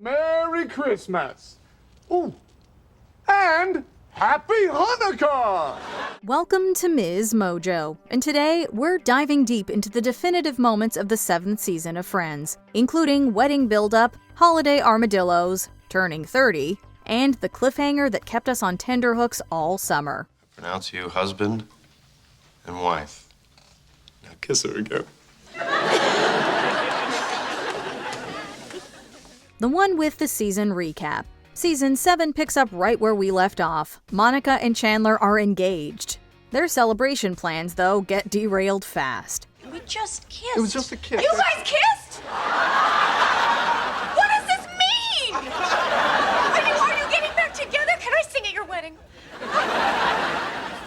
Merry Christmas. Ooh, and Happy Hanukkah! Welcome to MsMojo, and today we're diving deep into the definitive moments of the 7th season of Friends, including wedding build-up, holiday armadillos, turning 30, and the cliffhanger that kept us on tenterhooks all summer. I pronounce you husband and wife. Now kiss her again. The one with the season recap. Season 7 picks up right where we left off. Monica and Chandler are engaged. Their celebration plans, though, get derailed fast. We just kissed. It was just a kiss. You guys kissed? What does this mean? Are you getting back together? Can I sing at your wedding?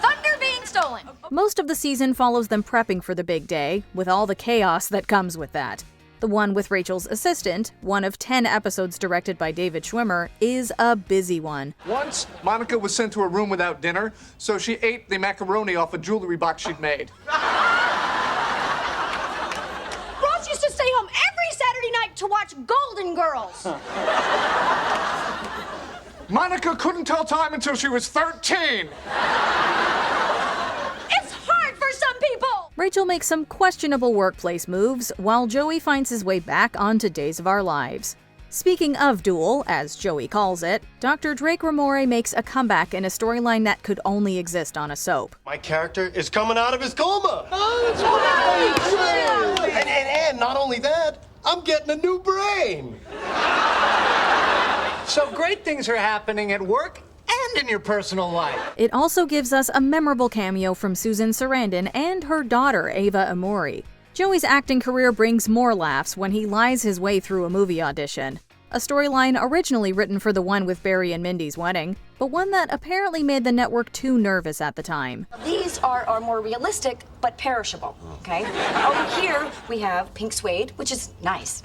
Thunder being stolen. Most of the season follows them prepping for the big day, with all the chaos that comes with that. The one with Rachel's assistant, one of 10 episodes directed by David Schwimmer, is a busy one. Once, Monica was sent to her room without dinner, so she ate the macaroni off a jewelry box she'd made. Ross used to stay home every Saturday night to watch Golden Girls. Monica couldn't tell time until she was 13. Rachel makes some questionable workplace moves, while Joey finds his way back onto Days of Our Lives. Speaking of duel, as Joey calls it, Dr. Drake Ramoray makes a comeback in a storyline that could only exist on a soap. My character is coming out of his coma. Oh, that's right. And not only that, I'm getting a new brain. So great things are happening at work and in your personal life. It also gives us a memorable cameo from Susan Sarandon and her daughter, Ava Amori. Joey's acting career brings more laughs when he lies his way through a movie audition. A storyline originally written for the one with Barry and Mindy's wedding, but one that apparently made the network too nervous at the time. These are more realistic, but perishable, okay? Over here, we have pink suede, which is nice.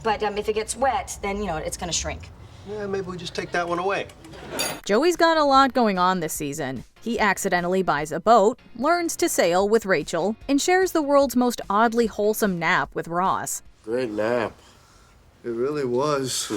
But if it gets wet, then, it's gonna shrink. Yeah, maybe we just take that one away. Joey's got a lot going on this season. He accidentally buys a boat, learns to sail with Rachel, and shares the world's most oddly wholesome nap with Ross. Great nap. It really was.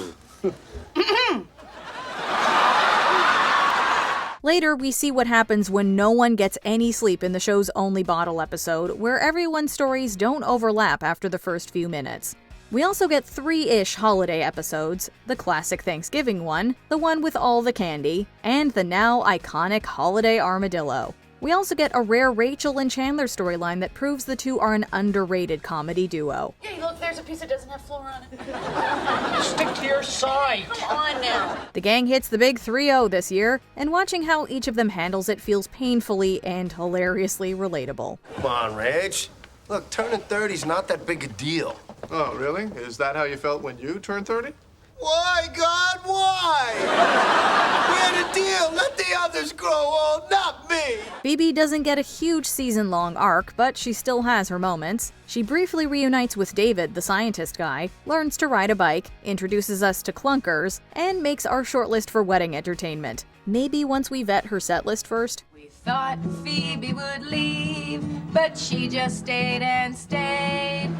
Later, we see what happens when no one gets any sleep in the show's only bottle episode, where everyone's stories don't overlap after the first few minutes. We also get 3-ish holiday episodes, the classic Thanksgiving one, the one with all the candy, and the now iconic Holiday Armadillo. We also get a rare Rachel and Chandler storyline that proves the two are an underrated comedy duo. Hey, look, there's a piece that doesn't have flour on it. Stick to your side. Come on now. The gang hits the big 3-0 this year, and watching how each of them handles it feels painfully and hilariously relatable. Come on, Rach. Look, turning 30's not that big a deal. Oh, really? Is that how you felt when you turned 30? Why, God, why? We had a deal. Let the others grow old, not me. Phoebe doesn't get a huge season-long arc, but she still has her moments. She briefly reunites with David, the scientist guy, learns to ride a bike, introduces us to clunkers, and makes our shortlist for wedding entertainment. Maybe once we vet her set list first? We thought Phoebe would leave, but she just stayed and stayed.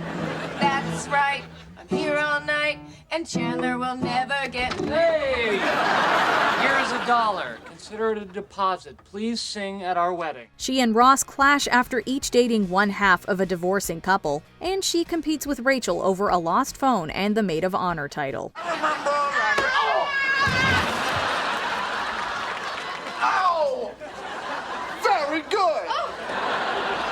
That's right, I'm here all night, and Chandler will never get... Hey! Here's $1. Consider it a deposit. Please sing at our wedding. She and Ross clash after each dating one half of a divorcing couple, and she competes with Rachel over a lost phone and the Maid of Honor title. Ow! Very good!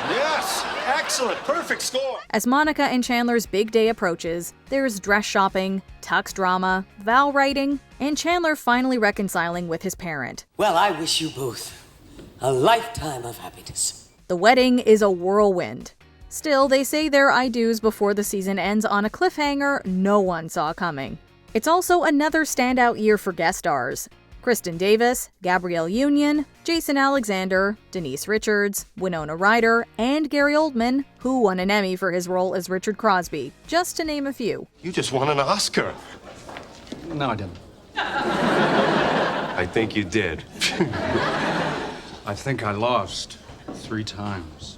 Yes, excellent, perfect score. As Monica and Chandler's big day approaches, there's dress shopping, tux drama, vow writing, and Chandler finally reconciling with his parent. Well, I wish you both a lifetime of happiness. The wedding is a whirlwind. Still, they say their I do's before the season ends on a cliffhanger no one saw coming. It's also another standout year for guest stars. Kristen Davis, Gabrielle Union, Jason Alexander, Denise Richards, Winona Ryder, and Gary Oldman, who won an Emmy for his role as Richard Crosby, just to name a few. You just won an Oscar. No, I didn't. I think you did. I think I lost 3 times.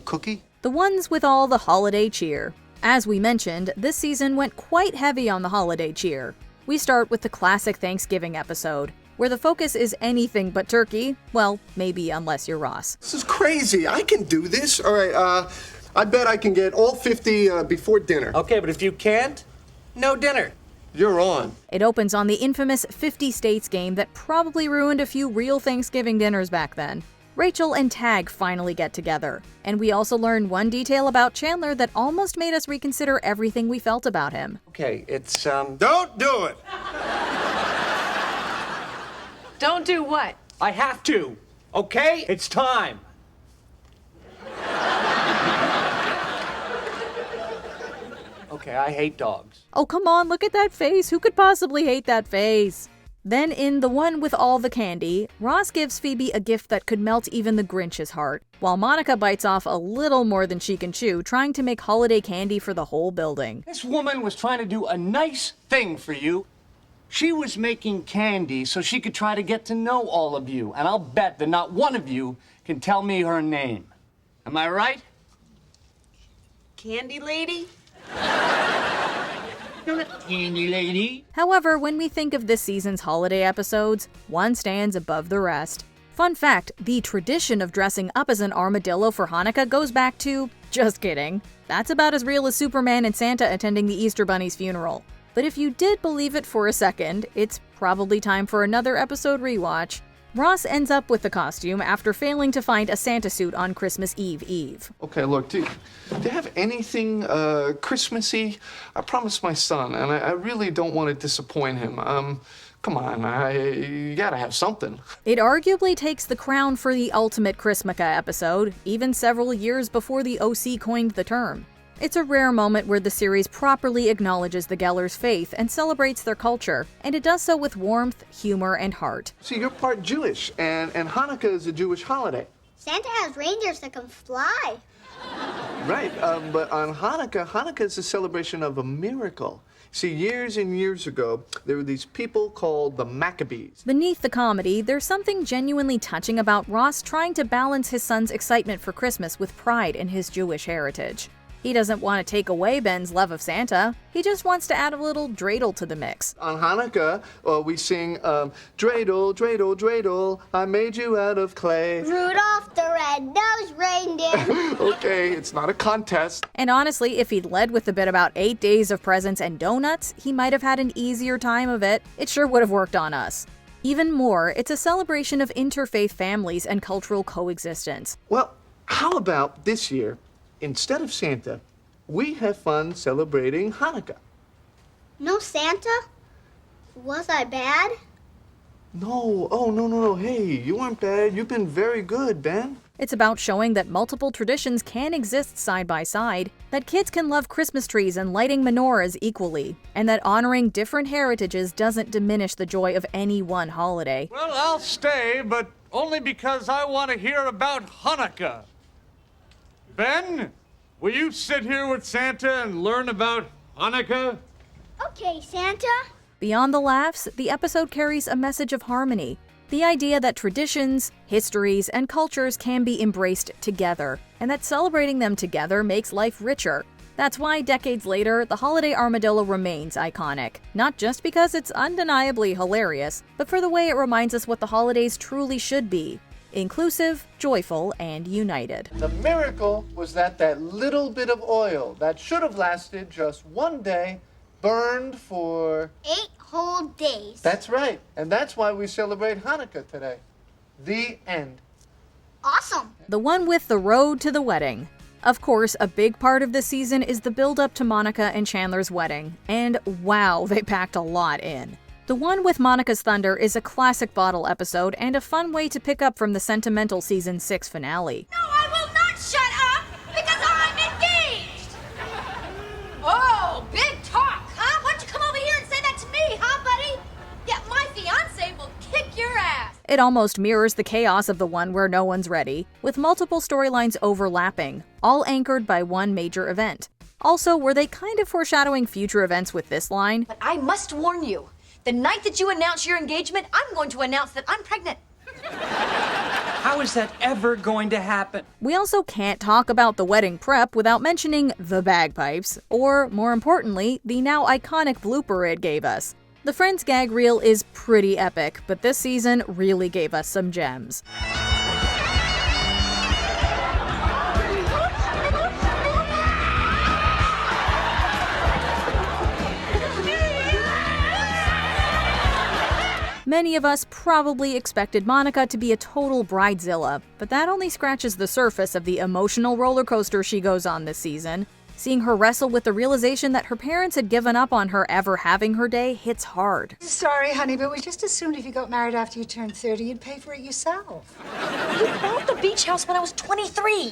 Cookie? The ones with all the holiday cheer. As we mentioned, this season went quite heavy on the holiday cheer. We start with the classic Thanksgiving episode, where the focus is anything but turkey. Well, maybe unless you're Ross. This is crazy. I can do this. All right, I bet I can get all 50 before dinner. Okay, but if you can't, no dinner. You're on. It opens on the infamous 50 States game that probably ruined a few real Thanksgiving dinners back then. Rachel and Tag finally get together, and we also learn one detail about Chandler that almost made us reconsider everything we felt about him. Okay, it's, Don't do it. Don't do what? I have to. Okay? It's time. Okay, I hate dogs. Oh, come on, look at that face. Who could possibly hate that face? Then in The One with All the Candy, Ross gives Phoebe a gift that could melt even the Grinch's heart, while Monica bites off a little more than she can chew, trying to make holiday candy for the whole building. This woman was trying to do a nice thing for you. She was making candy so she could try to get to know all of you, and I'll bet that not one of you can tell me her name. Am I right? Candy lady? Candy lady. However, when we think of this season's holiday episodes, one stands above the rest. Fun fact, the tradition of dressing up as an armadillo for Hanukkah goes back to... just kidding. That's about as real as Superman and Santa attending the Easter Bunny's funeral. But if you did believe it for a second, it's probably time for another episode rewatch. Ross ends up with the costume after failing to find a Santa suit on Christmas Eve. Okay, look, do you have anything Christmassy? I promised my son, and I really don't want to disappoint him. Come on, you gotta have something. It arguably takes the crown for the ultimate Chrismukkah episode, even several years before the OC coined the term. It's a rare moment where the series properly acknowledges the Gellers' faith and celebrates their culture, and it does so with warmth, humor, and heart. See, you're part Jewish, and Hanukkah is a Jewish holiday. Santa has reindeers that can fly. Right, but on Hanukkah is a celebration of a miracle. See, years and years ago, there were these people called the Maccabees. Beneath the comedy, there's something genuinely touching about Ross trying to balance his son's excitement for Christmas with pride in his Jewish heritage. He doesn't want to take away Ben's love of Santa. He just wants to add a little dreidel to the mix. On Hanukkah, we sing, dreidel, dreidel, dreidel, I made you out of clay. Rudolph the red-nosed reindeer. Okay, it's not a contest. And honestly, if he'd led with a bit about 8 days of presents and donuts, he might have had an easier time of it. It sure would have worked on us. Even more, it's a celebration of interfaith families and cultural coexistence. Well, how about this year? Instead of Santa, we have fun celebrating Hanukkah. No Santa? Was I bad? No, no. Hey, you weren't bad. You've been very good, Ben. It's about showing that multiple traditions can exist side by side, that kids can love Christmas trees and lighting menorahs equally, and that honoring different heritages doesn't diminish the joy of any one holiday. Well, I'll stay, but only because I want to hear about Hanukkah. Ben, will you sit here with Santa and learn about Hanukkah? Okay, Santa. Beyond the laughs, the episode carries a message of harmony. The idea that traditions, histories, and cultures can be embraced together, and that celebrating them together makes life richer. That's why decades later, the Holiday Armadillo remains iconic. Not just because it's undeniably hilarious, but for the way it reminds us what the holidays truly should be. Inclusive, joyful, and united. The miracle was that little bit of oil that should have lasted just one day burned for 8 whole days. That's right. And that's why we celebrate Hanukkah today. The end. Awesome. The one with the road to the wedding. Of course, a big part of this season is the build-up to Monica and Chandler's wedding. And wow, they packed a lot in. The one with Monica's Thunder is a classic bottle episode and a fun way to pick up from the sentimental season 6 finale. No, I will not shut up because I'm engaged. Oh, big talk, huh? Why don't you come over here and say that to me, huh, buddy? Yeah, my fiance will kick your ass. It almost mirrors the chaos of the one where no one's ready, with multiple storylines overlapping, all anchored by one major event. Also, were they kind of foreshadowing future events with this line? But I must warn you, the night that you announce your engagement, I'm going to announce that I'm pregnant. How is that ever going to happen? We also can't talk about the wedding prep without mentioning the bagpipes, or, more importantly, the now iconic blooper it gave us. The Friends gag reel is pretty epic, but this season really gave us some gems. Many of us probably expected Monica to be a total bridezilla, but that only scratches the surface of the emotional roller coaster she goes on this season. Seeing her wrestle with the realization that her parents had given up on her ever having her day hits hard. Sorry, honey, but we just assumed if you got married after you turned 30, you'd pay for it yourself. You bought the beach house when I was 23.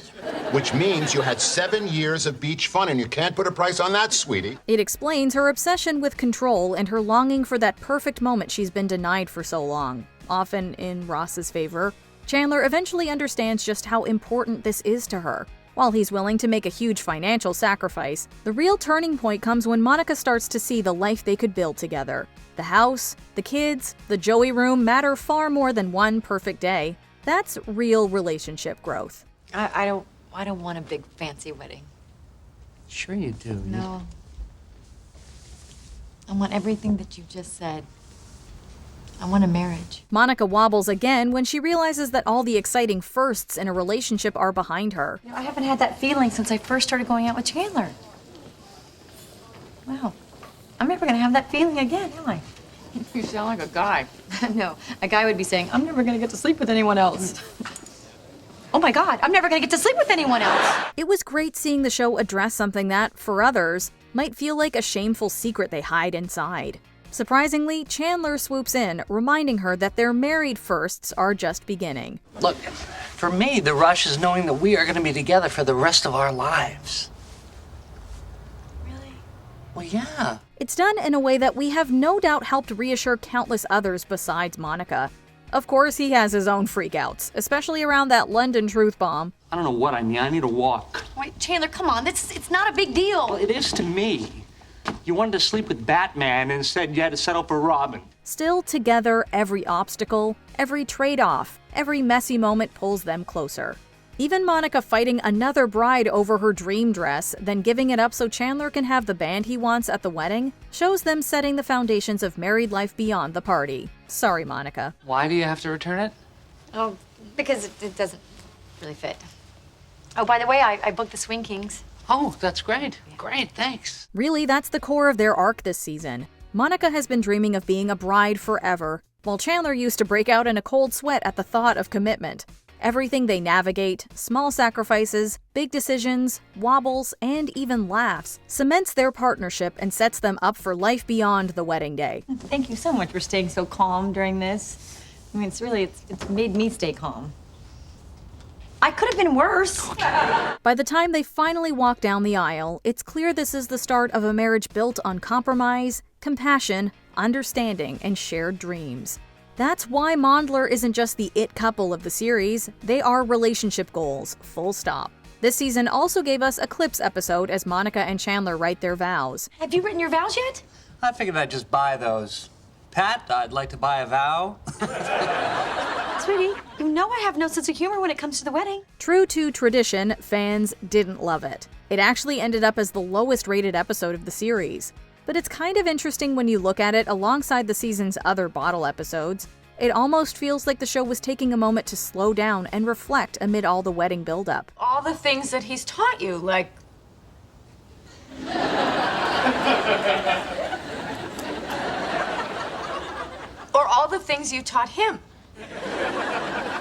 Which means you had 7 years of beach fun, and you can't put a price on that, sweetie. It explains her obsession with control and her longing for that perfect moment she's been denied for so long, often in Ross's favor. Chandler eventually understands just how important this is to her. While he's willing to make a huge financial sacrifice, the real turning point comes when Monica starts to see the life they could build together. The house, the kids, the Joey room matter far more than one perfect day. That's real relationship growth. I don't want a big fancy wedding. Sure you do. No. I want everything that you just said. I want a marriage. Monica wobbles again when she realizes that all the exciting firsts in a relationship are behind her. I haven't had that feeling since I first started going out with Chandler. Wow. I'm never gonna have that feeling again, am I? You sound like a guy. No, a guy would be saying, I'm never gonna get to sleep with anyone else. Oh my God, I'm never gonna get to sleep with anyone else. It was great seeing the show address something that, for others, might feel like a shameful secret they hide inside. Surprisingly, Chandler swoops in, reminding her that their married firsts are just beginning. Look, for me, the rush is knowing that we are going to be together for the rest of our lives. Really? Well, yeah. It's done in a way that we have no doubt helped reassure countless others besides Monica. Of course, he has his own freakouts, especially around that London truth bomb. I don't know what I need. I need a walk. Wait, Chandler, come on. It's not a big deal. Well, it is to me. You wanted to sleep with Batman, and instead you had to settle for Robin. Still together, every obstacle, every trade-off, every messy moment pulls them closer. Even Monica fighting another bride over her dream dress, then giving it up so Chandler can have the band he wants at the wedding, shows them setting the foundations of married life beyond the party. Sorry, Monica. Why do you have to return it? Oh, because it doesn't really fit. Oh, by the way, I booked the Swing Kings. Oh, that's great. Great, thanks. Really, that's the core of their arc this season. Monica has been dreaming of being a bride forever, while Chandler used to break out in a cold sweat at the thought of commitment. Everything they navigate, small sacrifices, big decisions, wobbles, and even laughs, cements their partnership and sets them up for life beyond the wedding day. Thank you so much for staying so calm during this. I mean, it's made me stay calm. I could have been worse. By the time they finally walk down the aisle, it's clear this is the start of a marriage built on compromise, compassion, understanding, and shared dreams. That's why Mondler isn't just the it couple of the series, they are relationship goals, full stop. This season also gave us a clips episode as Monica and Chandler write their vows. Have you written your vows yet? I figured I'd just buy those. Pat, I'd like to buy a vow. Sweetie, you know I have no sense of humor when it comes to the wedding. True to tradition, fans didn't love it. It actually ended up as the lowest rated episode of the series. But it's kind of interesting when you look at it alongside the season's other bottle episodes. It almost feels like the show was taking a moment to slow down and reflect amid all the wedding buildup. All the things that he's taught you, like... or all the things you taught him.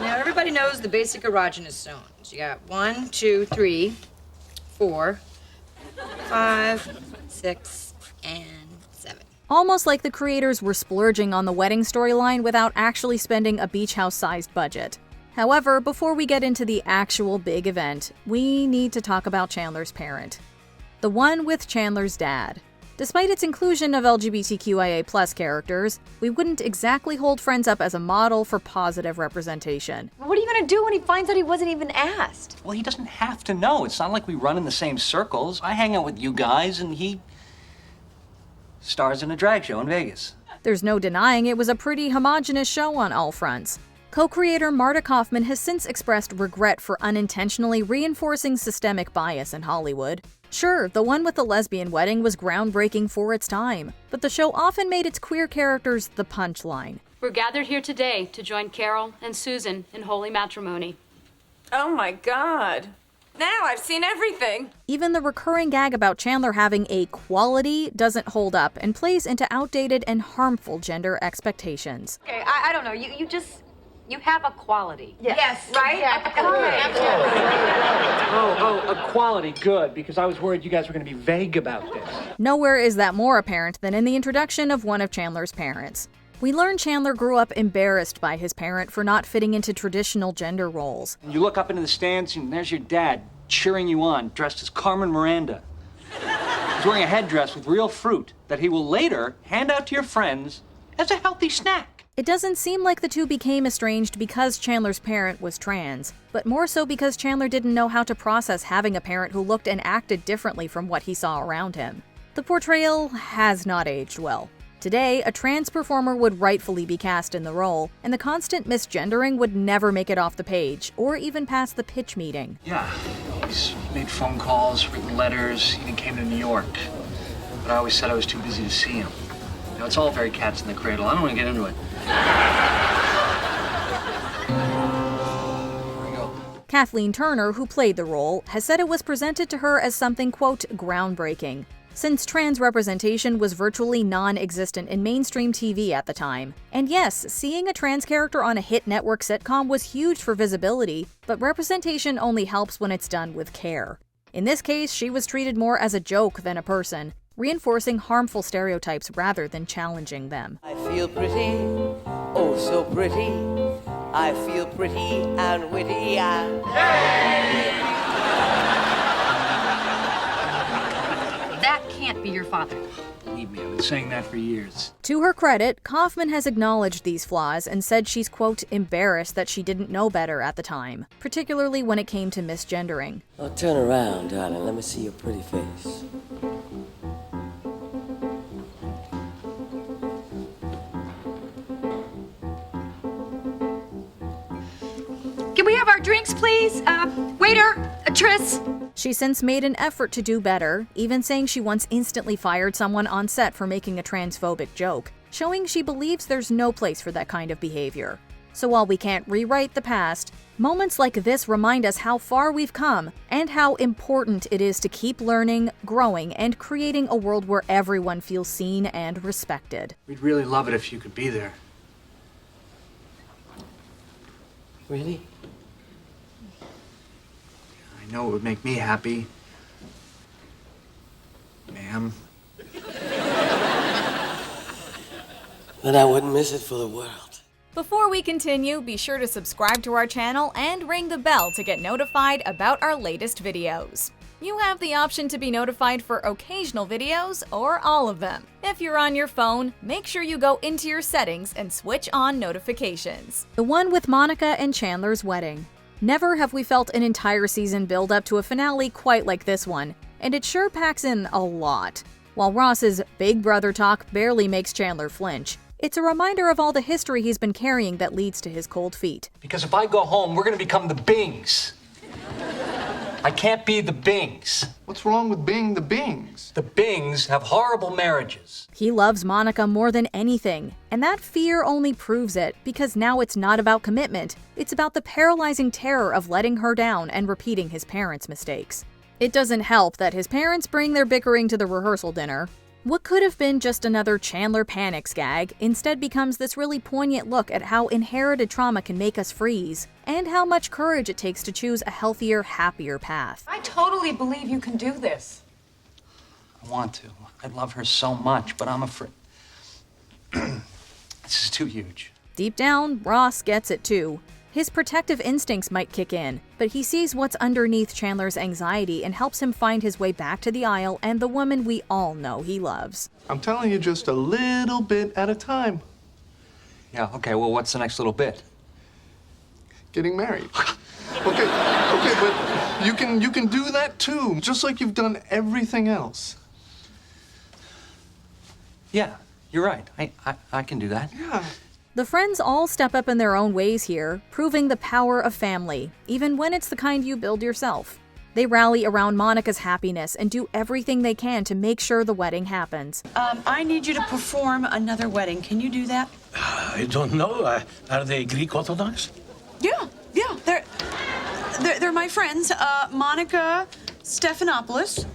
Now, everybody knows the basic erogenous zones. You got 1, 2, 3, 4, 5, 6, and 7. Almost like the creators were splurging on the wedding storyline without actually spending a beach house-sized budget. However, before we get into the actual big event, we need to talk about Chandler's parent. The one with Chandler's dad. Despite its inclusion of LGBTQIA+ characters, we wouldn't exactly hold Friends up as a model for positive representation. What are you gonna do when he finds out he wasn't even asked? Well, he doesn't have to know. It's not like we run in the same circles. I hang out with you guys, and he stars in a drag show in Vegas. There's no denying it was a pretty homogenous show on all fronts. Co-creator Marta Kaufman has since expressed regret for unintentionally reinforcing systemic bias in Hollywood. Sure, the one with the lesbian wedding was groundbreaking for its time, but the show often made its queer characters the punchline. We're gathered here today to join Carol and Susan in holy matrimony. Oh my God. Now I've seen everything. Even the recurring gag about Chandler having a quality doesn't hold up and plays into outdated and harmful gender expectations. Okay, I don't know. You have a quality. Yes. Right? Oh, equality, good, because I was worried you guys were going to be vague about this. Nowhere is that more apparent than in the introduction of one of Chandler's parents. We learn Chandler grew up embarrassed by his parent for not fitting into traditional gender roles. And you look up into the stands, and there's your dad cheering you on, dressed as Carmen Miranda. He's wearing a headdress with real fruit that he will later hand out to your friends as a healthy snack. It doesn't seem like the two became estranged because Chandler's parent was trans, but more so because Chandler didn't know how to process having a parent who looked and acted differently from what he saw around him. The portrayal has not aged well. Today, a trans performer would rightfully be cast in the role, and the constant misgendering would never make it off the page, or even past the pitch meeting. Yeah, he's made phone calls, written letters, even came to New York. But I always said I was too busy to see him. You know, it's all very cats in the cradle. I don't want to get into it. Kathleen Turner, who played the role, has said it was presented to her as something, quote, groundbreaking, since trans representation was virtually non-existent in mainstream TV at the time. And yes, seeing a trans character on a hit network sitcom was huge for visibility, but representation only helps when it's done with care. In this case, she was treated more as a joke than a person, reinforcing harmful stereotypes rather than challenging them. I feel pretty, oh so pretty. I feel pretty and witty and... That can't be your father. Believe me, I've been saying that for years. To her credit, Kaufman has acknowledged these flaws and said she's, quote, embarrassed that she didn't know better at the time, particularly when it came to misgendering. Oh, turn around, darling. Let me see your pretty face. Can we have our drinks, please? Waiter, Tris. She's since made an effort to do better, even saying she once instantly fired someone on set for making a transphobic joke, showing she believes there's no place for that kind of behavior. So while we can't rewrite the past, moments like this remind us how far we've come and how important it is to keep learning, growing, and creating a world where everyone feels seen and respected. We'd really love it if you could be there. Really? I know it would make me happy. Ma'am. But I wouldn't miss it for the world. Before we continue, be sure to subscribe to our channel and ring the bell to get notified about our latest videos. You have the option to be notified for occasional videos or all of them. If you're on your phone, make sure you go into your settings and switch on notifications. The one with Monica and Chandler's wedding. Never have we felt an entire season build up to a finale quite like this one, and it sure packs in a lot. While Ross's big brother talk barely makes Chandler flinch, it's a reminder of all the history he's been carrying that leads to his cold feet. Because if I go home, we're going to become the Bings. I can't be the Bings. What's wrong with being the Bings? The Bings have horrible marriages. He loves Monica more than anything, and that fear only proves it, because now it's not about commitment, it's about the paralyzing terror of letting her down and repeating his parents' mistakes. It doesn't help that his parents bring their bickering to the rehearsal dinner. What could have been just another Chandler panics gag instead becomes this really poignant look at how inherited trauma can make us freeze, and how much courage it takes to choose a healthier, happier path. I totally believe you can do this. I want to. I love her so much, but I'm afraid. This is too huge. Deep down, Ross gets it too. His protective instincts might kick in, but he sees what's underneath Chandler's anxiety and helps him find his way back to the aisle and the woman we all know he loves. I'm telling you, just a little bit at a time. Yeah, okay, well, what's the next little bit? Getting married. Okay, but you can do that too, just like you've done everything else. Yeah, you're right. I can do that. Yeah. The friends all step up in their own ways here, proving the power of family, even when it's the kind you build yourself. They rally around Monica's happiness and do everything they can to make sure the wedding happens. I need you to perform another wedding. Can you do that? I don't know. Are they Greek Orthodox? Yeah. They're my friends. Monica Stephanopoulos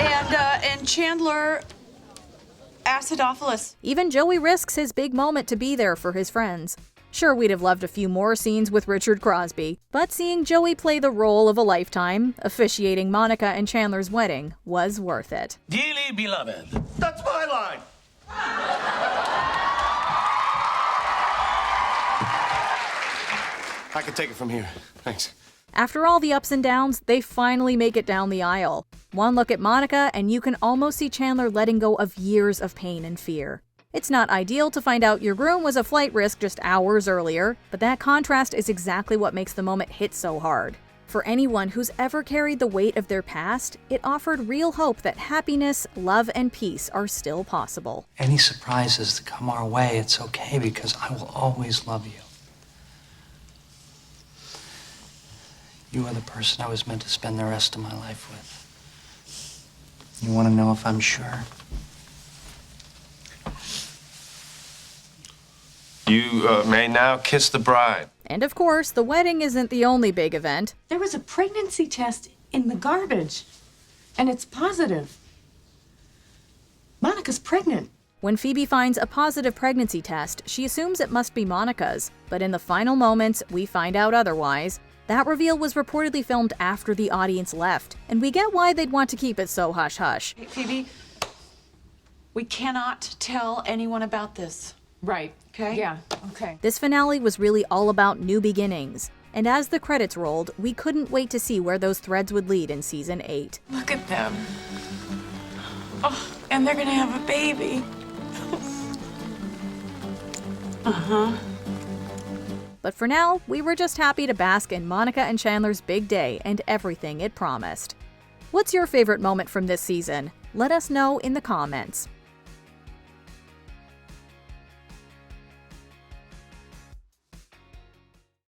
and Chandler Acidophilus. Even Joey risks his big moment to be there for his friends. Sure, we'd have loved a few more scenes with Richard Crosby, but seeing Joey play the role of a lifetime, officiating Monica and Chandler's wedding, was worth it. Dearly beloved. That's my line. I can take it from here. Thanks. After all the ups and downs, they finally make it down the aisle. One look at Monica, and you can almost see Chandler letting go of years of pain and fear. It's not ideal to find out your groom was a flight risk just hours earlier, but that contrast is exactly what makes the moment hit so hard. For anyone who's ever carried the weight of their past, it offered real hope that happiness, love, and peace are still possible. Any surprises that come our way, it's okay because I will always love you. You are the person I was meant to spend the rest of my life with. You want to know if I'm sure? You may now kiss the bride. And of course, the wedding isn't the only big event. There was a pregnancy test in the garbage, and it's positive. Monica's pregnant. When Phoebe finds a positive pregnancy test, she assumes it must be Monica's, but in the final moments, we find out otherwise. That reveal was reportedly filmed after the audience left, and we get why they'd want to keep it so hush-hush. Hey, Phoebe, we cannot tell anyone about this. Right. Okay? Yeah, okay. This finale was really all about new beginnings, and as the credits rolled, we couldn't wait to see where those threads would lead in Season 8. Look at them. Oh, and they're gonna have a baby. Uh-huh. But for now, we were just happy to bask in Monica and Chandler's big day and everything it promised. What's your favorite moment from this season? Let us know in the comments.